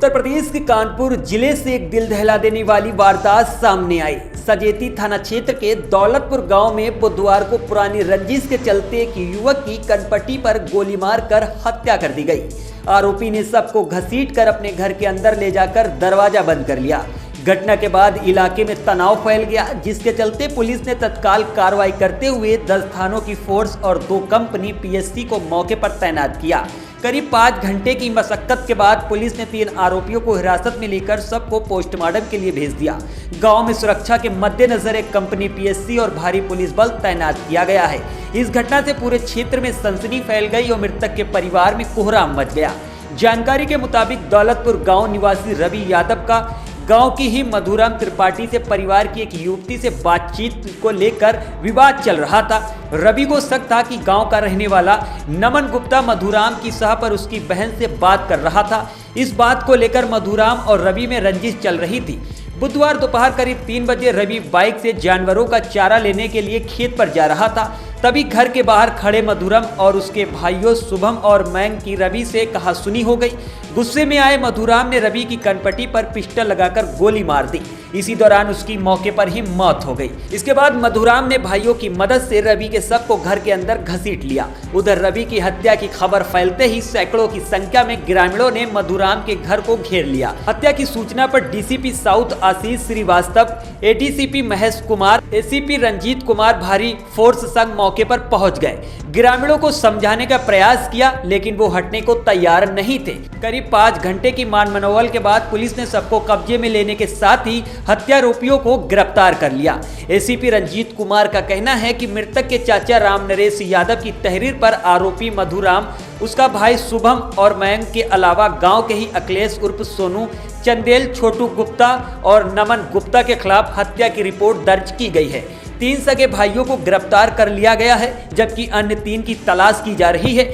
उत्तर प्रदेश के कानपुर जिले से एक दिल दहला देने वाली वारदात सामने आई। सजेती थाना क्षेत्र के दौलतपुर गांव में बुधवार को पुरानी रंजिश के चलते एक युवक की कनपट्टी पर गोली मारकर हत्या कर दी गई। आरोपी ने सबको घसीटकर अपने घर के अंदर ले जाकर दरवाजा बंद कर लिया। घटना के बाद इलाके में तनाव फैल गया, जिसके चलते पुलिस ने तत्काल कार्रवाई करते हुए 10 थानों की फोर्स और 2 कंपनी पीएससी को मौके पर तैनात किया। करीब 5 घंटे की मशक्कत के बाद पुलिस ने 3 आरोपियों को हिरासत में लेकर सबको पोस्टमार्टम के लिए भेज दिया। गांव में सुरक्षा के मद्देनजर एक कंपनी पीएससी और भारी पुलिस बल तैनात किया गया है। इस घटना से पूरे क्षेत्र में सनसनी फैल गई और मृतक के परिवार में कोहराम मच गया। जानकारी के मुताबिक दौलतपुर गाँव निवासी रवि यादव का गांव की ही मधुराम त्रिपाठी से परिवार की एक युवती से बातचीत को लेकर विवाद चल रहा था। रवि को शक था कि गांव का रहने वाला नमन गुप्ता मधुराम की सह पर उसकी बहन से बात कर रहा था। इस बात को लेकर मधुराम और रवि में रंजिश चल रही थी। बुधवार दोपहर करीब 3 बजे रवि बाइक से जानवरों का चारा लेने के लिए खेत पर जा रहा था। तभी घर के बाहर खड़े मधुरम और उसके भाइयों शुभम और मैंग की रवि से कहासुनी हो गई। गुस्से में आए मधुराम ने रवि की कनपट्टी पर पिस्टल लगाकर गोली मार दी। इसी दौरान उसकी मौके पर ही मौत हो गई। इसके बाद मधुराम ने भाइयों की मदद से रवि के शव को घर के अंदर घसीट लिया। उधर रवि की हत्या की खबर फैलते ही सैकड़ों की संख्या में ग्रामीणों ने मधुराम के घर को घेर लिया। हत्या की सूचना पर डीसीपी साउथ आशीष श्रीवास्तव, एडीसीपी महेश कुमार, एसीपी रंजीत कुमार भारी फोर्स संग मौके पर पहुंच गए। ग्रामीणों को समझाने का प्रयास किया, लेकिन वो हटने को तैयार नहीं थे। करीब 5 घंटे की मान मनोवल के बाद पुलिस ने सबको कब्जे में लेने के साथ ही हत्यारोपियों को गिरफ्तार कर लिया। एसीपी रंजीत कुमार का कहना है कि मृतक के चाचा राम नरेश यादव की तहरीर पर आरोपी मधुराम, उसका भाई शुभम और मयंक के अलावा गांव के ही अखिलेश उर्फ सोनू, चंदेल, छोटू गुप्ता और नमन गुप्ता के खिलाफ हत्या की रिपोर्ट दर्ज की गई है। 3 सगे भाइयों को गिरफ्तार कर लिया गया है, जबकि अन्य 3 की तलाश की जा रही है।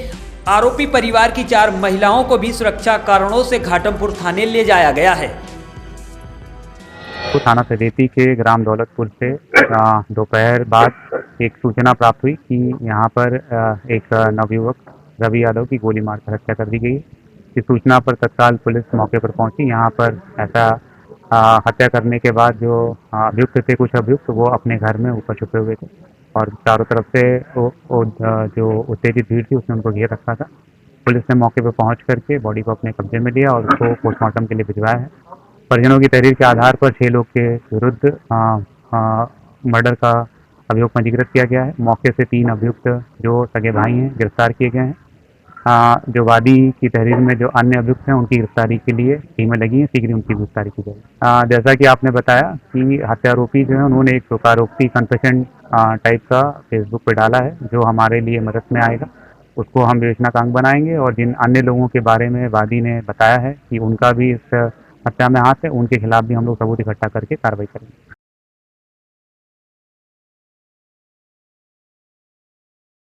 आरोपी परिवार की 4 महिलाओं को भी सुरक्षा कारणों से घाटमपुर थाने ले जाया गया है। तो थाना सजेती के ग्राम दौलतपुर से दोपहर बाद एक सूचना प्राप्त हुई कि यहाँ पर एक नवयुवक रवि यादव की गोली मारकर हत्या कर दी गई। इस सूचना पर तत्काल पुलिस मौके पर पहुंची। यहाँ पर ऐसा हत्या करने के बाद जो अभियुक्त थे, कुछ अभियुक्त वो अपने घर में ऊपर छुपे हुए थे और चारों तरफ से जो उत्तेजित भीड़ थी उसने उनको घेर रखा था। पुलिस ने मौके पर पहुंच करके बॉडी को अपने कब्जे में लिया और उसको पोस्टमार्टम के लिए भिजवाया है। परिजनों की तहरीर के आधार पर 6 लोग के विरुद्ध मर्डर का अभियोग पंजीकृत किया गया है। मौके से 3 अभियुक्त जो सगे भाई हैं गिरफ्तार किए गए हैं। जो वादी की तहरीर में जो अन्य अभियुक्त हैं उनकी गिरफ्तारी के लिए टीमें लगी हैं, शीघ्र उनकी गिरफ्तारी की जाएगी। जैसा कि आपने बताया कि हत्यारोपी जो है उन्होंने एक स्वीकारोक्ति कन्फेशन टाइप का फेसबुक पे डाला है, जो हमारे लिए मदद में आएगा। उसको हम विवेचना का अंग बनाएंगे और जिन अन्य लोगों के बारे में वादी ने बताया है कि उनका भी इस हत्या में हाथ है, उनके खिलाफ भी हम लोग सबूत इकट्ठा करके कार्रवाई करेंगे।